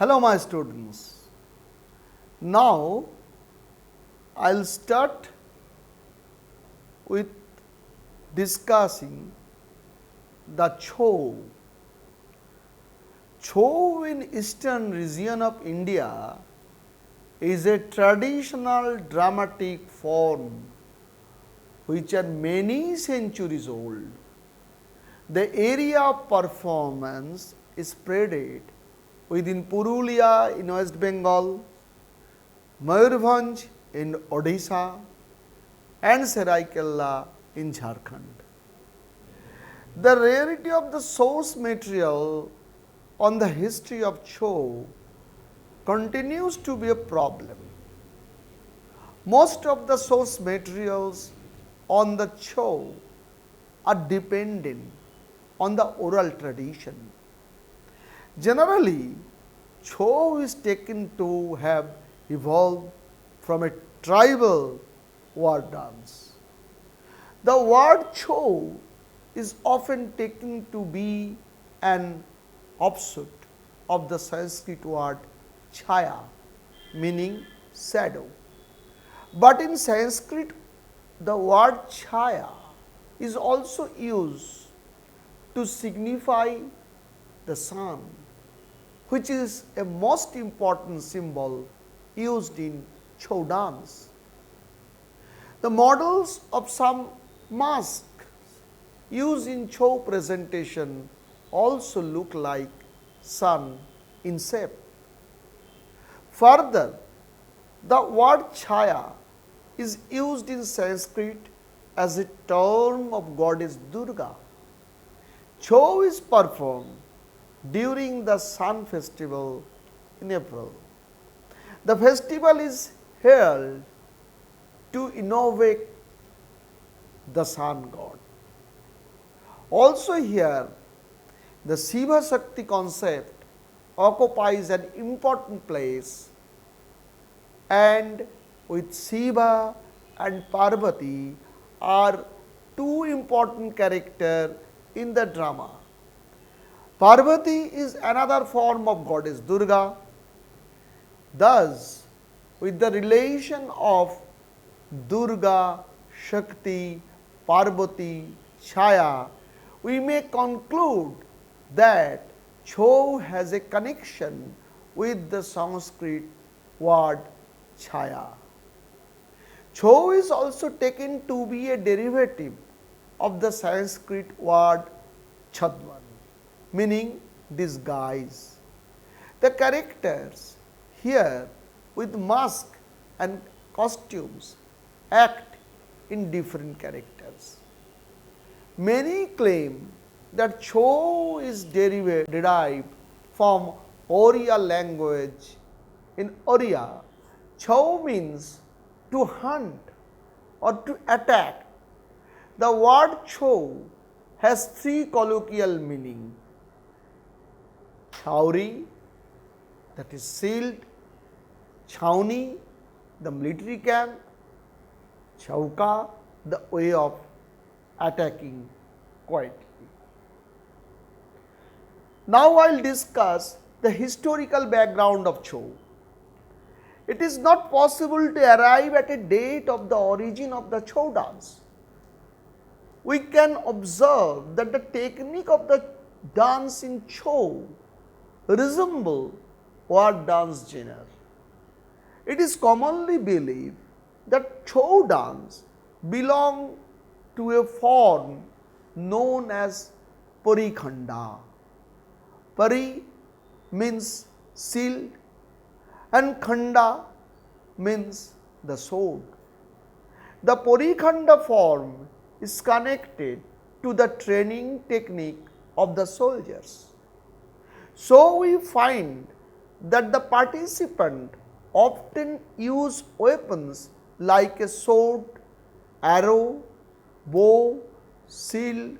Hello my students. Now I will start with discussing the Chhau. Chhau in eastern region of India is a traditional dramatic form which are many centuries old. The area of performance is spread within Purulia in West Bengal, Mayurbhanj in Odisha and Seraikela in Jharkhand. The rarity of the source material on the history of Chhau continues to be a problem. Most of the source materials on the Chhau are dependent on the oral tradition. Generally, Chhau is taken to have evolved from a tribal war dance. The word Chhau is often taken to be an offshoot of the Sanskrit word Chhaya, meaning shadow. But in Sanskrit, the word Chhaya is also used to signify the sun, which is a most important symbol used in Chhau dance. The models of some masks used in Chhau presentation also look like sun in shape. Further, the word Chhaya is used in Sanskrit as a term of goddess Durga. Chhau is performed during the sun festival in April. The festival is held to invoke the sun god. Also here, the Shiva Shakti concept occupies an important place, and with Shiva and Parvati are two important characters in the drama. Parvati is another form of goddess Durga. Thus, with the relation of Durga, Shakti, Parvati, Chhaya, we may conclude that Chhau has a connection with the Sanskrit word Chhaya. Chhau is also taken to be a derivative of the Sanskrit word Chhadvan, meaning disguise. The characters here with mask and costumes act in different characters. Many claim that Chhau is derived from Oriya language. In Oriya, Chhau means to hunt or to attack. The word Chhau has three colloquial meanings: Chhauri, that is shield; Chhauni, the military camp; Chhauka, the way of attacking quietly. Now I will discuss the historical background of Chhau. It is not possible to arrive at a date of the origin of the Chhau dance. We can observe that the technique of the dance in Chhau resemble word dance genre. It is commonly believed that Chhau dance belong to a form known as Parikhanda. Pari means shield and Khanda means the sword. The Parikhanda form is connected to the training technique of the soldiers. So we find that the participant often use weapons like a sword, arrow, bow, shield,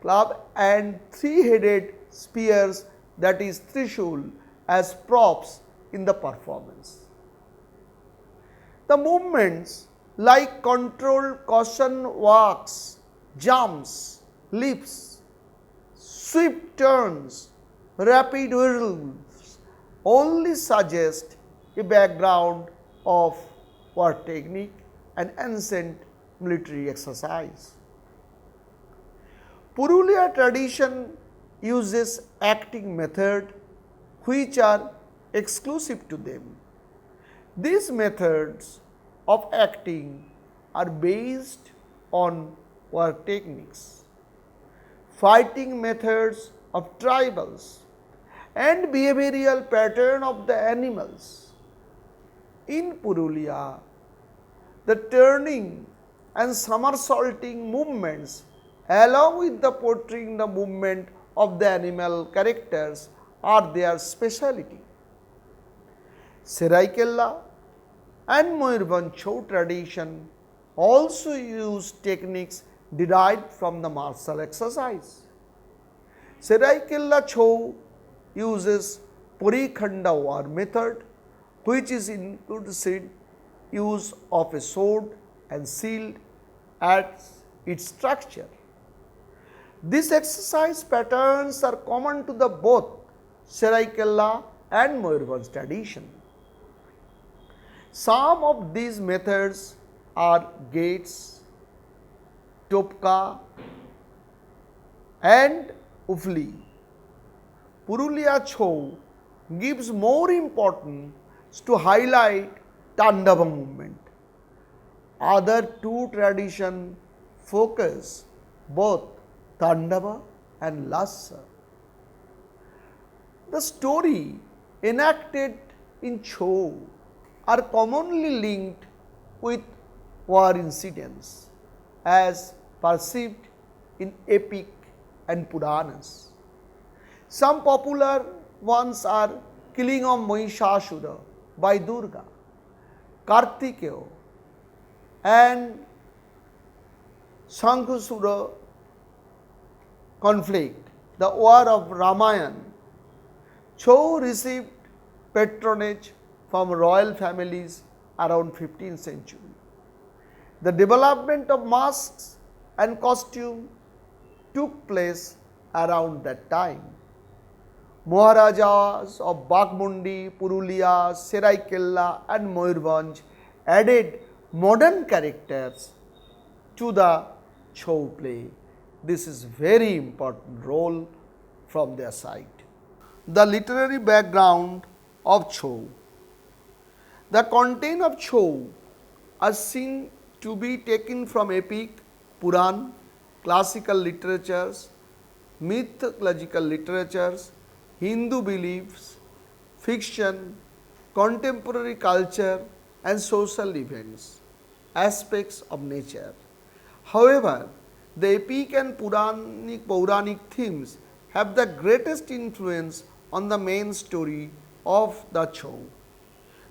club and three-headed spears, that is Trishul, as props in the performance. The movements like controlled caution walks, jumps, leaps, swift turns, rapid whirls only suggest a background of war technique and ancient military exercise. Purulia tradition uses acting method which are exclusive to them. These methods of acting are based on war techniques, fighting methods of tribals, and behavioral pattern of the animals. In Purulia, the turning and somersaulting movements along with the portraying the movement of the animal characters are their speciality. Seraikella and Mayurbhanj Chhau tradition also use techniques derived from the martial exercise. Seraikella Chhau uses Parikhanda war method, which is inclusive use of a sword and shield as its structure. These exercise patterns are common to the both Seraikella and Mayurbhanj tradition. Some of these methods are gates, topka and ufli. Purulia Chhau gives more importance to highlight Tandava movement. Other two traditions focus both Tandava and Lassa. The story enacted in Chhau are commonly linked with war incidents as perceived in epic and Puranas. Some popular ones are killing of Mahishasura by Durga, Kartikeya and Shankhasura conflict, the war of Ramayana. Chhau received patronage from royal families around 15th century. The development of masks and costume took place around that time. Maharajas of Bagmundi, Purulia, Seraikella and Mayurbhanj added modern characters to the Chhau play. This is very important role from their side. The literary background of Chhau. The content of Chhau are seen to be taken from epic, Puran, classical literatures, mythological literatures, Hindu beliefs, fiction, contemporary culture and social events, aspects of nature. However, the epic and Puranic themes have the greatest influence on the main story of the Chhau.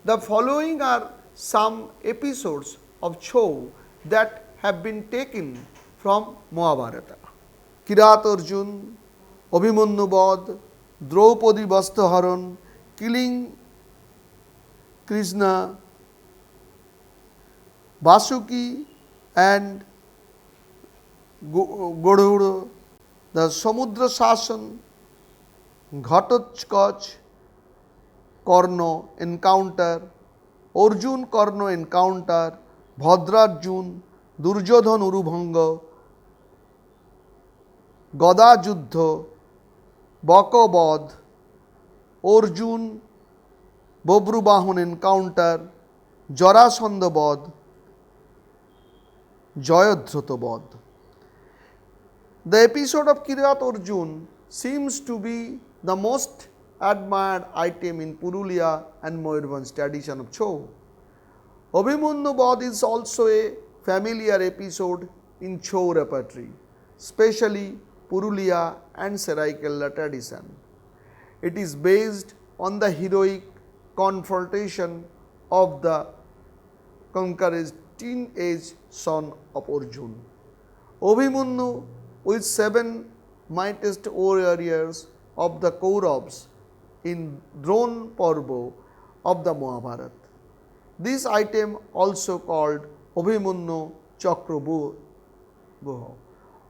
The following are some episodes of Chhau that have been taken from Mahabharata. Kirat Arjun, Abhimanyu Badh, Draupadi Vastraharan, killing Krishna, Vasuki and Godhura, the Samudra Shasan, Ghatotkacha, Karna Encounter, Arjuna-Karna Encounter, Bhadrarjun, Duryodhan Urubhanga, Gada Juddha, Bakabadh, Arjun Babrubahan Encounter, Jarasandha Badh, Jayadratha Badh. The episode of Kirat Arjun seems to be the most admired item in Purulia and Mayurbhanj tradition of Chhau. Abhimanyu Badh is also a familiar episode in Chhau repertory, especially Purulia and Seraikella tradition. It is based on the heroic confrontation of the conqueror's teenage son of Arjuna. Abhimanyu with 7 mightiest warriors of the Kauravas in Dron Parva of the Mahabharata. This item also called Abhimanyu Chakravyuha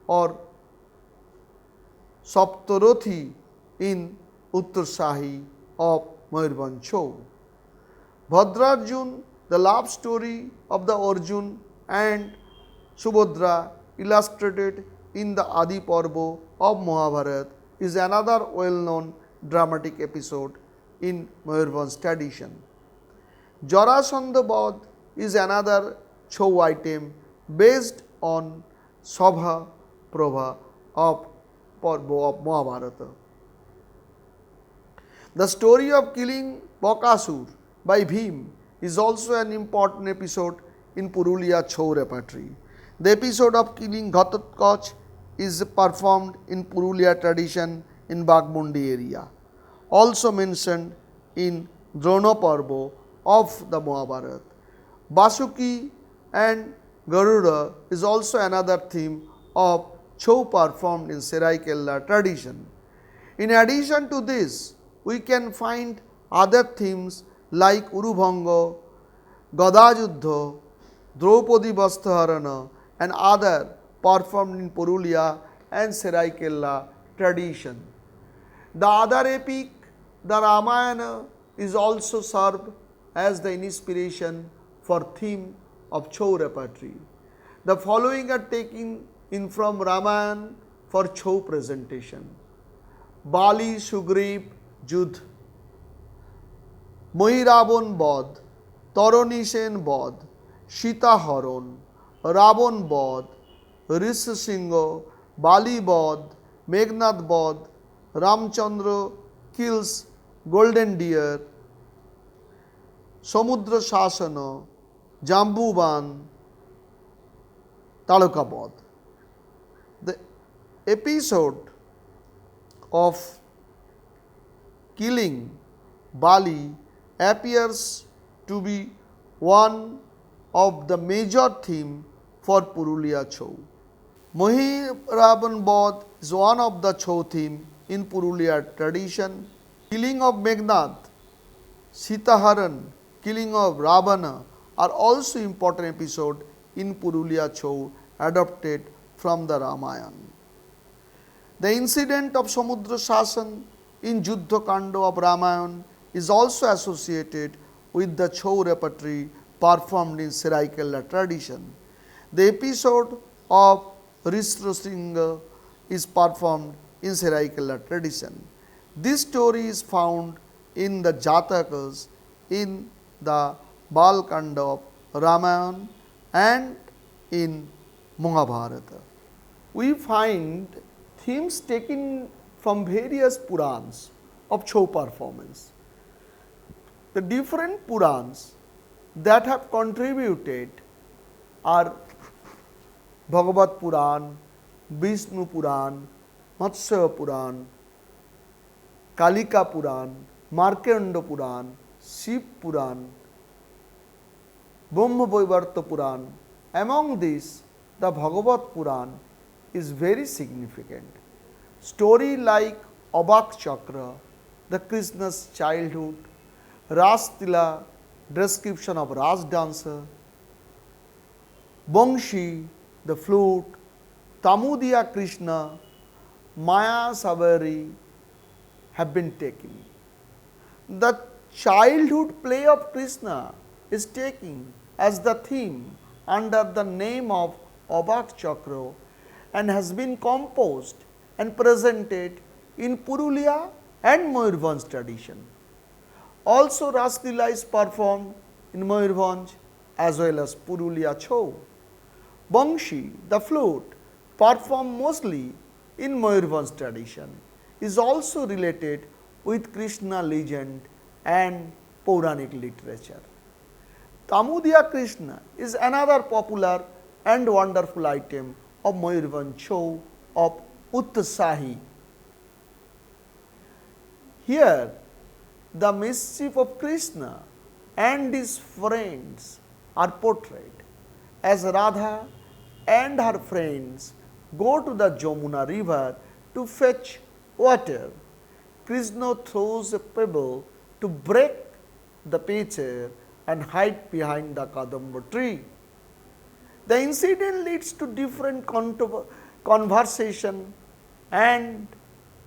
or Saptarathi in Uttarasahi of Mayurbhanj Chhau. Bhadrarjun, the love story of the Arjun and Subhadra illustrated in the Adi Parva of Mahabharata, is another well-known dramatic episode in Mayurbhanj tradition. Jarasandha Badh is another Chhau item based on Sabha Prabha of Parva of Mahabharata. The story of killing Bakasur by Bhim is also an important episode in Purulia Chhau repertory. The episode of killing Ghatotkacha is performed in Purulia tradition in Bagmundi area, also mentioned in Drona Parva of the Mahabharata. Basuki and Garuda is also another theme of Chhau performed in Seraikela tradition. In addition to this, we can find other themes like Urubhanga, Gadajuddha, Draupadi Vastraharan and other performed in Purulia and Seraikela tradition. The other epic, the Ramayana, is also served as the inspiration for theme of Chhau repertory. The following are taken in from Ramayana for Chhau presentation. Bali Sugriv Judh, Mohirabon Badh, Tarani Sen Badh, Sita Haron, Rabon Badh, Risha Singh, Bali Badh, Meghnad Badh, Ramchandra kills golden deer, Samudra Shasana, Jambuban, Taluka Badh. The episode of killing Bali appears to be one of the major theme for Purulia Chhau. Mohiraban Badh is one of the Chhau theme in Purulia tradition. Killing of Meghnad, Sitaharan, killing of Ravana are also important episode in Purulia Chhau adopted from the Ramayana. The incident of Samudra Shasan in Juddha Kanda of Ramayana is also associated with the Chhau repertory performed in Seraikela tradition. The episode of Rishrasingha is performed in Seraikela tradition. This story is found in the Jatakas in the Balkanda of Ramayana and in Mahabharata. We find themes taken from various Purans of Chhau performance. The different Purans that have contributed are Bhagavat Puran, Vishnu Puran, Matsya Puran, Kalika Puran, Markanda Puran, Shiv Puran, Brahma Vaivarta Puran. Among these, the Bhagavat Puran is very significant. Story like Abak Chakra, the Krishna's childhood, Ras Tila, description of Ras dancer, Bangshi, the flute, Tamudiya Krishna, Maya Savari have been taken. The childhood play of Krishna is taken as the theme under the name of Abak Chakra and has been composed and presented in Purulia and Mayurbhanj tradition. Also Raslila is performed in Mayurbhanj as well as Purulia Chhau. Bangshi, the flute, performed mostly in Mayurbhanj tradition, is also related with Krishna legend and Puranic literature. Tamudiya Krishna is another popular and wonderful item of Mayurbhanj Chhau of Utsahi. Here, the mischief of Krishna and his friends are portrayed as Radha and her friends go to the Jamuna river to fetch water. Krishna throws a pebble to break the pitcher and hide behind the Kadamba tree. The incident leads to different conversation and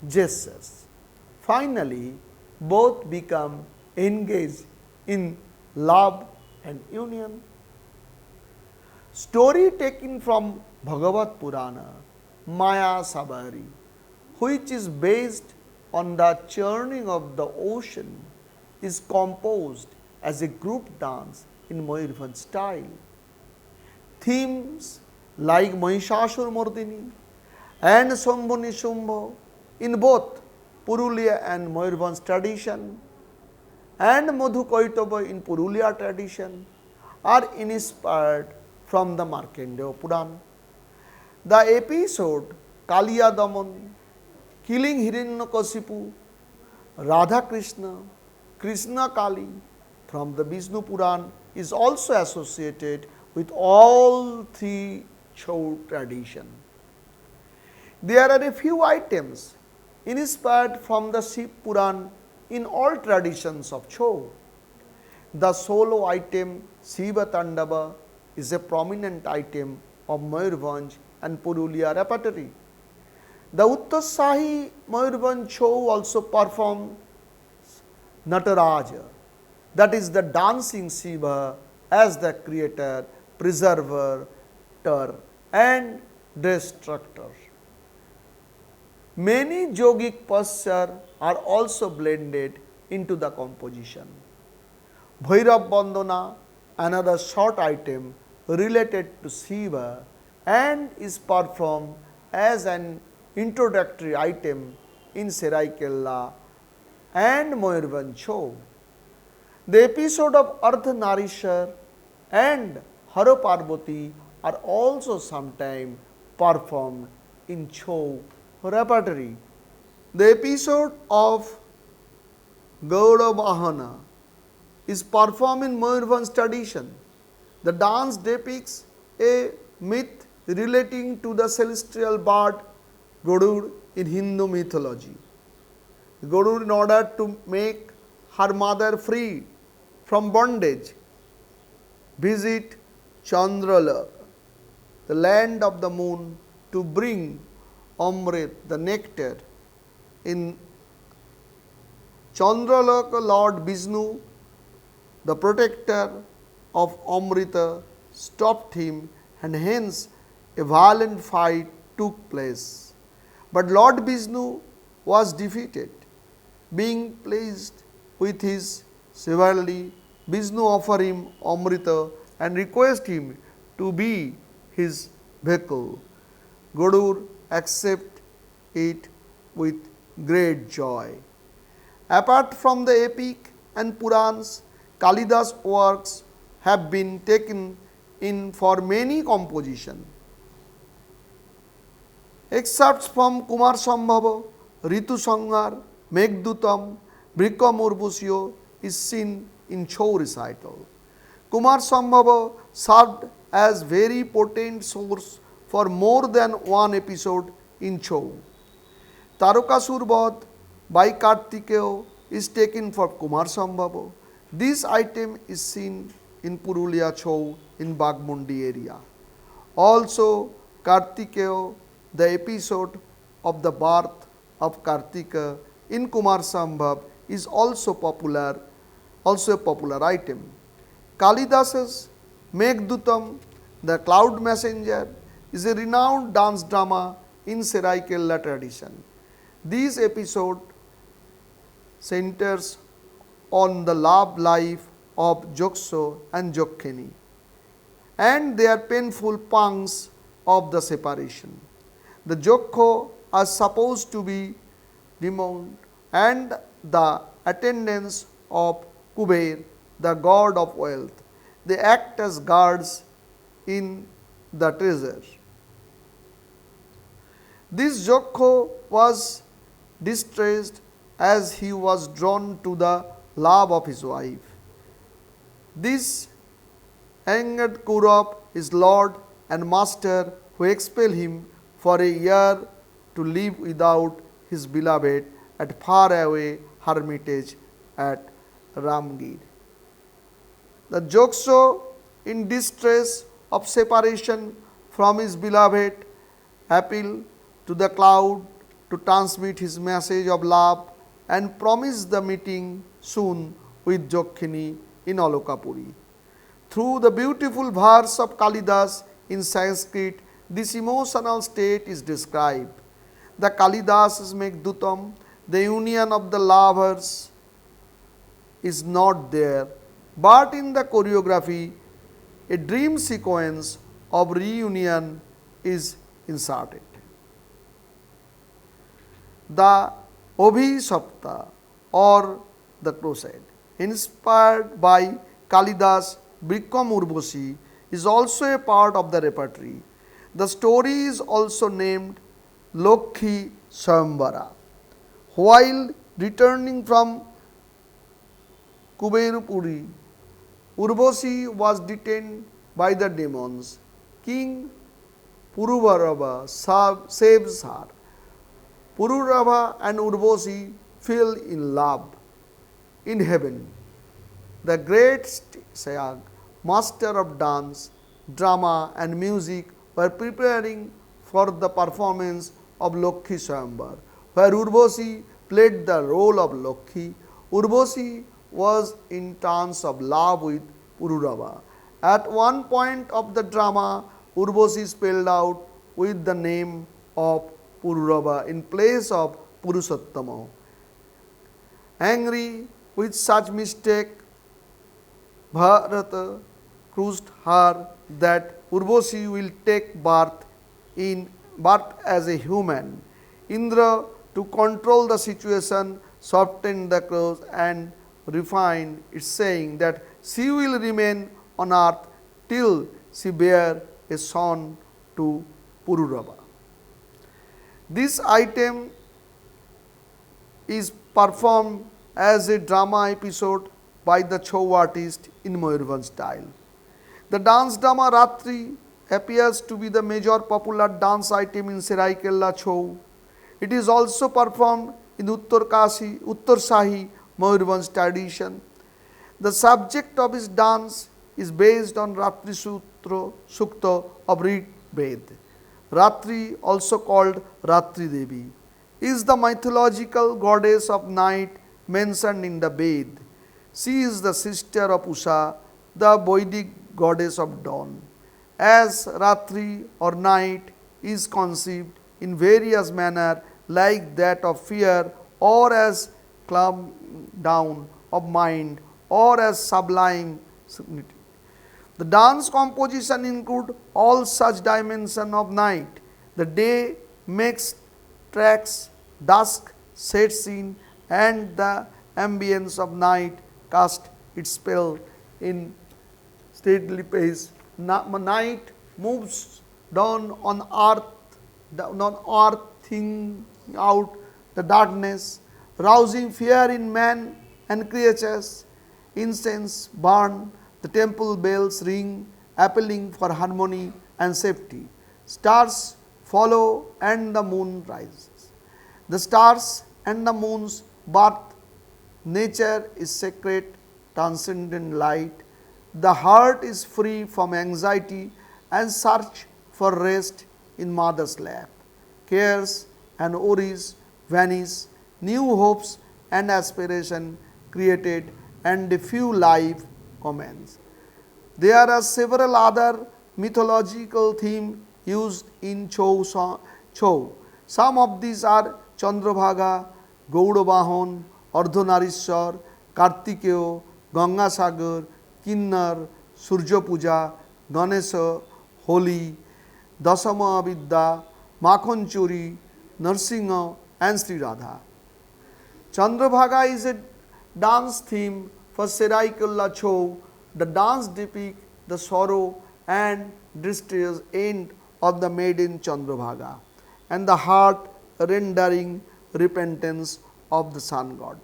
gestures. Finally, both become engaged in love and union. Story taken from Bhagavat Purana, Maya Sabari, which is based on the churning of the ocean, is composed as a group dance in Mayurbhanj style. Themes like Mahishasur Mardini and Shambhu Nishambha in both Purulia and Mayurbhanj tradition and Madhu Kaitava in Purulia tradition are inspired from the Markandeya Puran. The episode Kaliya Daman, killing Hiranyakasipu, Radha Krishna, Krishna Kali from the Vishnu Puran is also associated with all three Chhau tradition. There are a few items inspired from the Shiv Puran in all traditions of Chhau. The solo item Shiva Tandava is a prominent item of Mayurbhanj and Purulia repertory. The Utsahi Mayurbhanj Chhau also performs Nataraja, that is the dancing Shiva as the creator, preserver, and destructor. Many yogic postures are also blended into the composition. Bhairav Bandhana, another short item related to Shiva and is performed as an introductory item in Seraikela and Mayurbhanj Chhau. The episode of Ardhanarishwar and Hara Parvati are also sometimes performed in Chhau repertory. The episode of Gaura Vahana is performed in Mayurbhanj tradition. The dance depicts a myth relating to the celestial bird Garuda in Hindu mythology. Garuda, in order to make her mother free from bondage, visit Chandralaka, the land of the moon, to bring Amrit, the nectar. In Chandralaka, Lord Vishnu, the protector of Amrita, stopped him, and hence a violent fight took place. But Lord Vishnu was defeated. Being pleased with his chivalry, Vishnu offered him Amrita and requested him to be his vehicle. Garuda accepted it with great joy. Apart from the epic and Purans, Kalidas works have been taken in for many compositions. Excerpts from Kumar Sambhava, Ritu Sanghar, Meghdutam, Vrikamurvusyo is seen in Chhau recital. Kumar Sambhava served as very potent source for more than one episode in Chhau. Tarakasur Vadh by Kartikeya is taken for Kumar Sambhava. This item is seen in Purulia Chhau in Bagmundi area. Also, Kartikeya, the episode of the birth of Kartika in Kumar Sambhav is also a popular item. Kalidas's Meghdutam, the cloud messenger, is a renowned dance drama in Seraikela tradition. This episode centers on the love life of Jokso and Jokheni and their painful pangs of the separation. The Jokho are supposed to be demon and the attendants of Kuber, the god of wealth. They act as guards in the treasure. This Jokho was distressed as he was drawn to the love of his wife. This angered Kaurav, his lord and master, who expelled him for a year to live without his beloved at faraway hermitage at Ramgir. The Jokso, in distress of separation from his beloved, appealed to the cloud to transmit his message of love and promised the meeting soon with Jokhini in Alokapuri. Through the beautiful verse of Kalidas in Sanskrit, this emotional state is described. The Kalidas's Megdutam, the union of the lovers, is not there, but in the choreography, a dream sequence of reunion is inserted. The Abhisapta or the crusade, inspired by Kalidas Bikram Urvashi, is also a part of the repertory. The story is also named Lokhi Swayamvara. While returning from Kuberupuri, Urvashi was detained by the demons. King Pururava saves her. Pururava and Urvashi fell in love in heaven. The great Sayag, master of dance, drama and music, were preparing for the performance of Lokhi Swayamvar, where Urvashi played the role of Lokhi. Urvashi was in trance of love with Pururava. At one point of the drama, Urvashi spelled out with the name of Pururava in place of Purushottama. Angry with such mistake, Bharata cursed her that Urvashi will take birth as a human. Indra, to control the situation, softened the curse and refined it, saying that she will remain on earth till she bear a son to Pururava. This item is performed as a drama episode by the Chhau artist in Mayurbhanj style. The dance drama Ratri appears to be the major popular dance item in Seraikela Chhau. It is also performed in Uttar Shahi Mayurbhanj tradition. The subject of his dance is based on Ratri Sukta of Rig Veda. Ratri, also called Ratri Devi, is the mythological goddess of night mentioned in the Veda. She is the sister of Usha, the Vedic goddess of dawn. As Ratri or night is conceived in various manners like that of fear, or as calm down of mind, or as sublime serenity. The dance composition include all such dimensions of night. The day makes tracks, dusk sets in, and the ambience of night cast its spell in stately pace. Night moves down on earth, thinning out the darkness, rousing fear in man and creatures. Incense burn, the temple bells ring, appealing for harmony and safety. Stars follow and the moon rises. The stars and the moon's birth. Nature is sacred, transcendent light. The heart is free from anxiety and search for rest in mother's lap. Cares and worries vanish, new hopes and aspiration created, and a few life commence. There are several other mythological themes used in Chhau. Some of these are Chandrabhaga, Gaudavahan, Ardhanarishwar, Kartikeya, Gangasagar, Kinnar, Surya Puja, Ganesha, Holi, Dasama Vidya, Makhan Chori, Narsingha and Sri Radha. Chandrabhaga is a dance theme for Seraikela Chhau. The dance depicts the sorrow and distress end of the maiden Chandrabhaga and the heart rendering repentance of the sun god.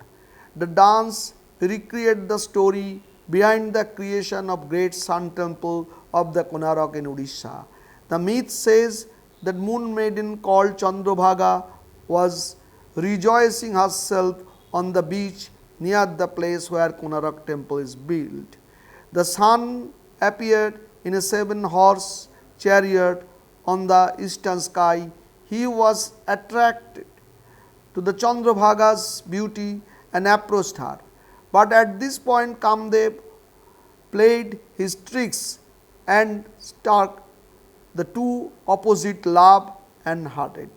The dance recreates the story behind the creation of great sun temple of the Konark in Odisha. The myth says that moon maiden called Chandrabhaga was rejoicing herself on the beach near the place where Konark temple is built. The sun appeared in a 7-horse chariot on the eastern sky. He was attracted to the Chandrabhaga's beauty and approached her. But at this point Kamdev played his tricks and struck the two opposite love and hearted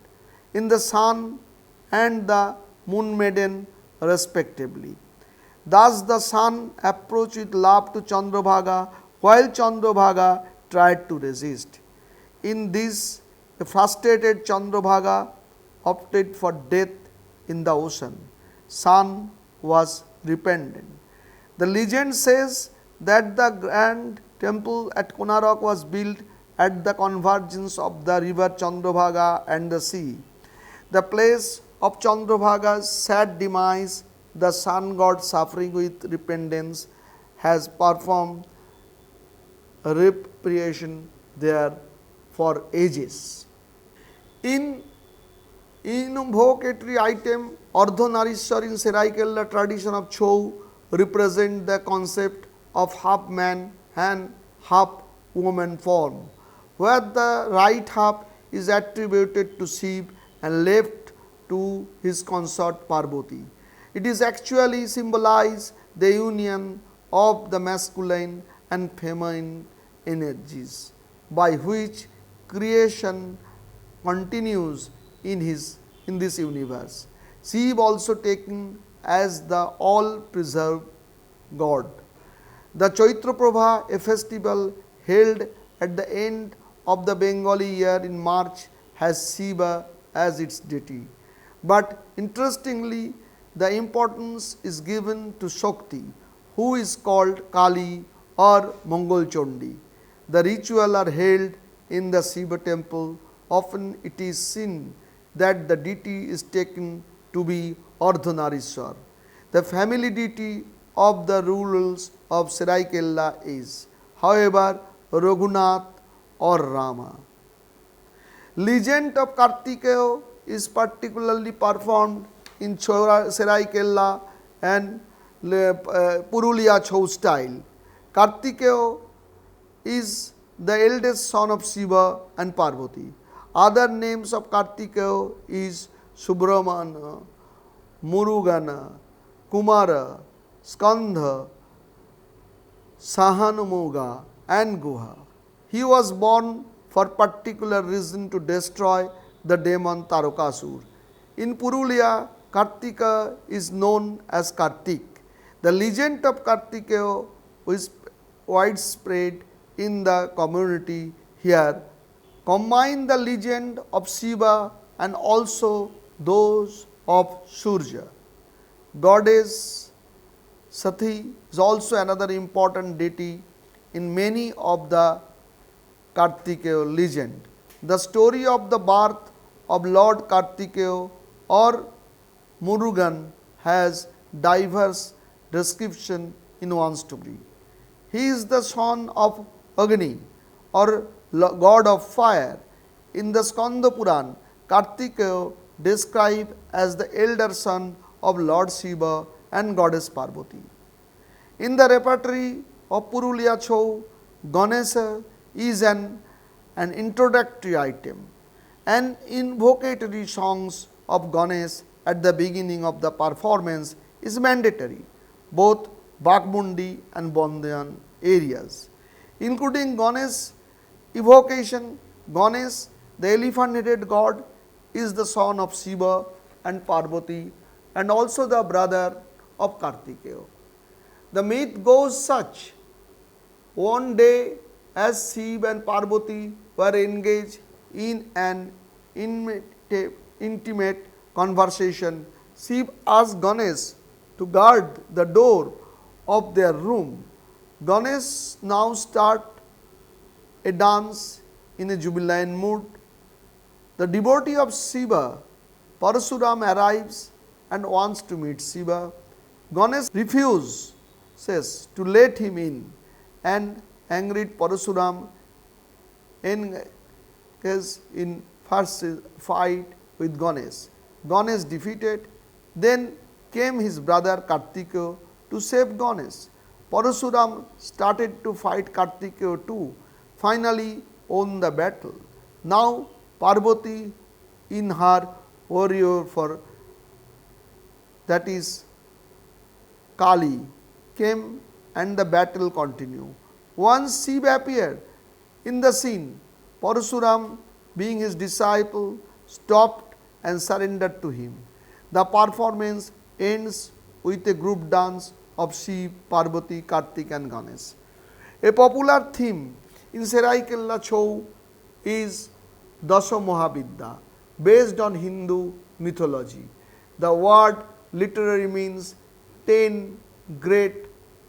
in the sun and the moon maiden respectively. Thus the sun approached with love to Chandrabhaga, while Chandrabhaga tried to resist. In this, a frustrated Chandrabhaga opted for death in the ocean. Sun was repentant. The legend says that the grand temple at Konark was built at the convergence of the river Chandrabhaga and the sea. The place of Chandrabhaga's sad demise, the sun god suffering with repentance, has performed a reparation there for ages. In invocatory item, Ardhanarishwar in Seraikela tradition of Chhau represent the concept of half man and half woman form, where the right half is attributed to Shiva and left to his consort Parvati. It is actually symbolize the union of the masculine and feminine energies, by which creation continues in this universe. Shiva also taken as the all-preserved God. The Chaitra Prabha, a festival held at the end of the Bengali year in March, has Shiva as its deity. But interestingly, the importance is given to Shakti, who is called Kali or Mongol Chondi. The ritual are held in the Shiva temple. Often it is seen that the deity is taken to be Ardhanarishwar. The family deity of the rulers of Seraikela is, however, Raghunath or Rama. Legend of Kartikeya is particularly performed in Seraikela and Purulia Chhau style. Kartikeya is the eldest son of Shiva and Parvati. Other names of Kartikeya is Subramana, Murugana, Kumara, Skandha, Sahanumoga and Guha. He was born for particular reason to destroy the demon Tarokasur. In Purulia, Kartika is known as Kartik. The legend of Kartikeya is widespread in the community here. Combine the legend of Shiva and also those of Surya. Goddess Sati is also another important deity in many of the Kartikeya legend. The story of the birth of Lord Kartikeya or Murugan has diverse description in one story. He is the son of Agni or god of fire. In the Skanda Puran, Kartikeya described as the elder son of Lord Shiva and goddess Parvati. In the repertory of Purulia Chhau, Ganesha is an introductory item. And invocatory songs of Ganesh at the beginning of the performance is mandatory, both Bagmundi and Bandhan areas. Including Ganesh evocation, Ganesh, the elephant-headed god, is the son of Shiva and Parvati and also the brother of Kartikeya. The myth goes such: one day as Shiva and Parvati were engaged in an intimate conversation, Shiva asked Ganesh to guard the door of their room. Ganesh now start a dance in a jubilant mood. The devotee of Shiva, Parasuram, arrives and wants to meet Shiva. Ganesh refuses to let him in, and angered Parasuram engages in first fight with Ganesh. Ganesh defeated. Then came his brother Kartikeya to save Ganesh. Parasuram started to fight Kartikeya too, finally won the battle. Now Parvati in her warrior for that is Kali, came and the battle continued. Once Shiva appeared in the scene, Parasuram, being his disciple, stopped and surrendered to him. The performance ends with a group dance of Shiv, Parvati, Kartik and Ganesh. A popular theme in Seraikella Chhau is Dasha Mahavidya, based on Hindu mythology. The word literally means 10 great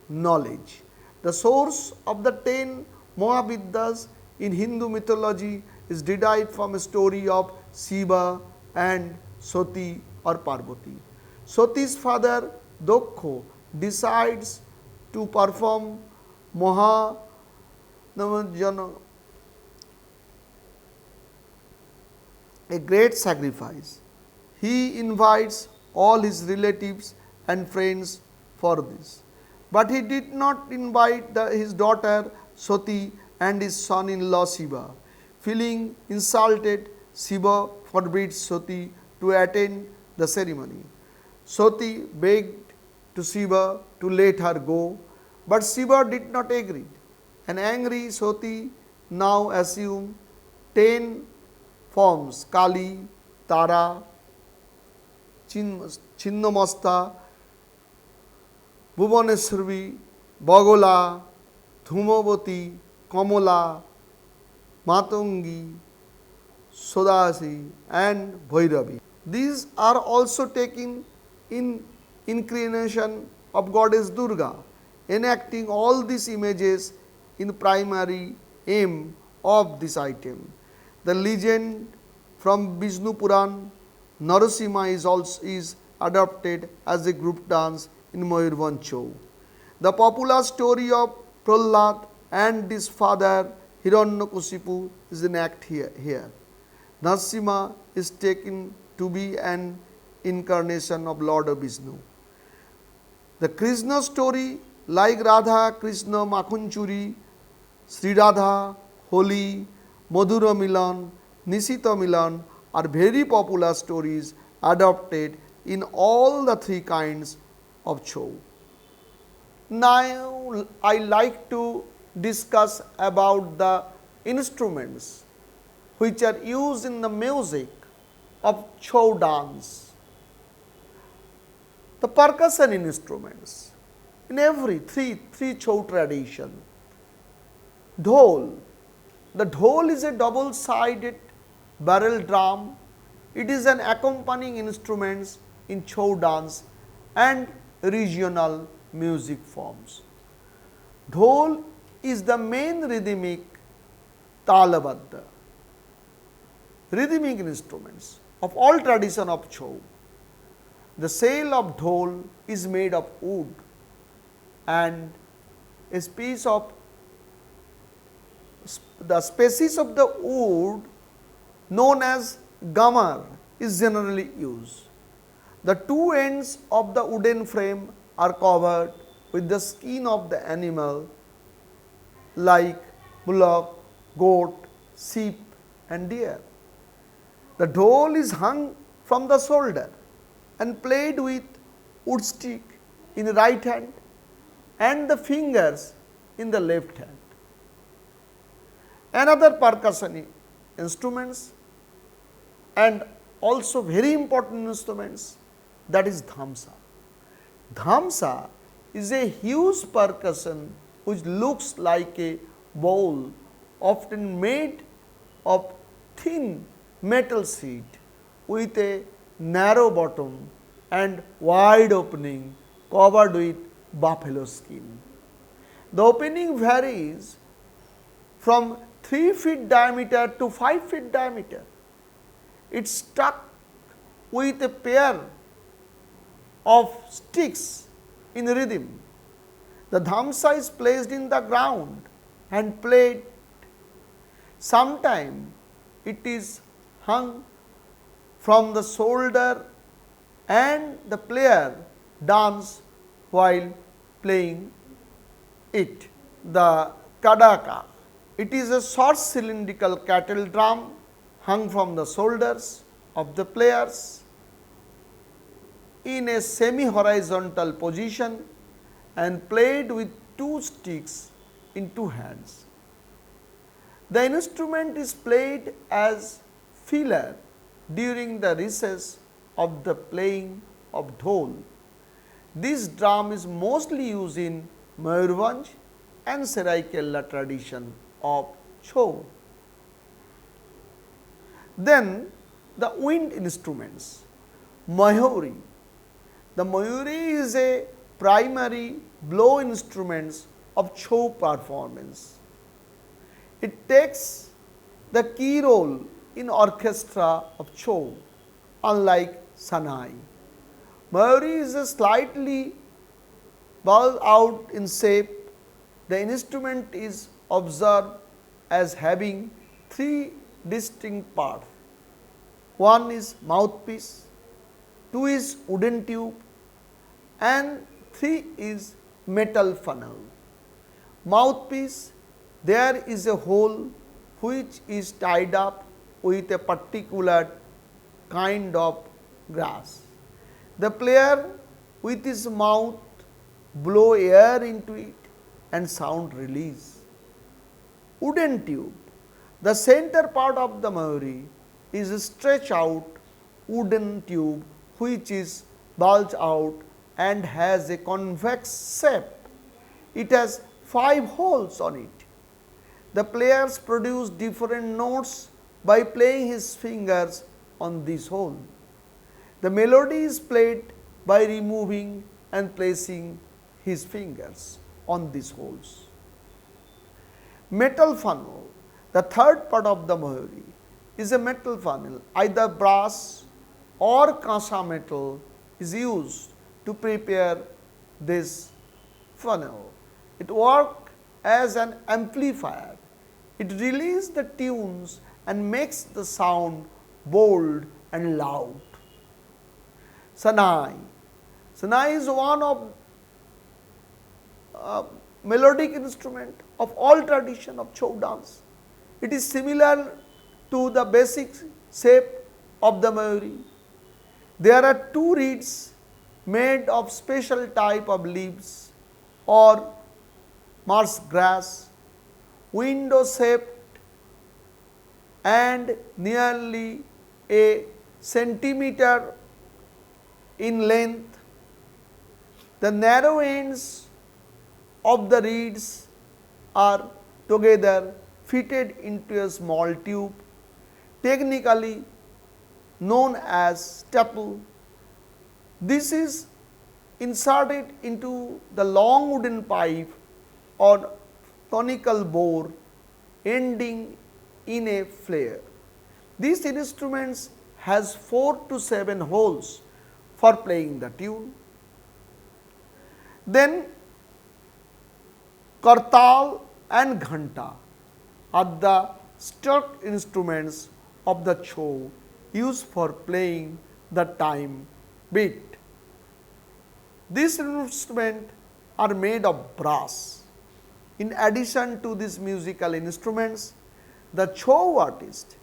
knowledge. The source of the 10 Mahavidyas in Hindu mythology is derived from a story of Shiva and Sati or Parvati. Sati's father Daksha decides to perform a great sacrifice. He invites all his relatives and friends for this. But he did not invite his daughter Sati and his son-in-law Shiva. Feeling insulted, Shiva forbids Sati to attend the ceremony. Sati begged to Shiva to let her go, but Shiva did not agree. An angry Sati now assumed 10 forms: Kali, Tara, Chinnamasta, Bhubaneswari, Bagola, Dhumavati, Kamala, Matangi, Sodasi and Bhairavi. These are also taken in incarnation of goddess Durga, enacting all these images in primary aim of this item. The legend from Vishnu Puran, Narasimha is adopted as a group dance in Mayurbhanj Chhau. The popular story of Prahlad and his father Hiranyakashipu is enacted here. Narasimha is taken to be an incarnation of Lord Vishnu. The Krishna story, like Radha, Krishna, Makhunchuri, Sri Radha, Holi, Madhura Milan, Nishita Milan are very popular stories adopted in all the three kinds of Chhau. Now I like to discuss about the instruments which are used in the music of Chhau dance. The percussion instruments in every three Chhau tradition. Dhol. The dhol is a double-sided barrel drum. It is an accompanying instrument in Chhau dance and regional music forms. Dhol is the main rhythmic talabadda, rhythmic instruments of all tradition of Chhau. The shell of dhol is made of wood and a piece of the species of the wood known as gamar is generally used. The two ends of the wooden frame are covered with the skin of the animal like bullock, goat, sheep and deer. The dhol is hung from the shoulder and played with wood stick in the right hand and the fingers in the left hand. Another percussion instruments and also very important instruments, that is dhamsa. Dhamsa is a huge percussion which looks like a bowl, often made of thin metal sheet with a narrow bottom and wide opening covered with buffalo skin. The opening varies from 3 feet diameter to 5 feet diameter. It is stuck with a pair of sticks in rhythm. The dhamsa is placed in the ground and played. Sometimes it is hung from the shoulder and the player dance while playing it. The kadaka. It is a short cylindrical cattle drum hung from the shoulders of the players. in a semi-horizontal position and played with two sticks in two hands. The instrument is played as filler during the recess of the playing of dhol. This drum is mostly used in Mayurbhanj and Seraikela tradition of Chhau. Then the wind instruments, Mayuri. The Mayuri is a primary blow instrument of Chhau performance. It takes the key role in orchestra of Chhau, unlike Sanai. Mayuri is a slightly bulged out in shape. The instrument is observed as having three distinct parts. One is mouthpiece, two is wooden tube, and three is metal funnel. Mouthpiece, there is a hole which is tied up with a particular kind of grass. The player with his mouth blow air into it and sound release. Wooden tube, the center part of the Mayuri is a stretch out wooden tube which is bulged out and has a convex shape. It has 5 holes on it. The players produce different notes by playing his fingers on this hole. The melody is played by removing and placing his fingers on these holes. Metal funnel, the third part of the Mayuri, is a metal funnel. Either brass or kasha metal is used to prepare this funnel. It works as an amplifier. It releases the tunes and makes the sound bold and loud. Sanai. Sanai is one of melodic instrument of all tradition of Chhau dance. It is similar to the basic shape of the Mayuri. There are two reeds made of special type of leaves or marsh grass, window shaped and nearly a centimeter in length. The narrow ends of the reeds are together fitted into a small tube, technically known as staple. This is inserted into the long wooden pipe or conical bore ending in a flare. These instruments has 4 to 7 holes for playing the tune. Then kartal and ghanta are the struck instruments of the Chhau used for playing the time beat. These instruments are made of brass. In addition to these musical instruments, the Chhau artists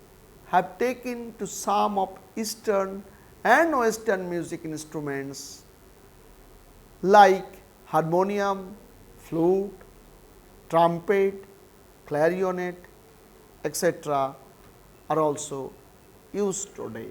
have taken to some of Eastern and Western music instruments like harmonium, flute, trumpet, clarinet, etc. are also used today.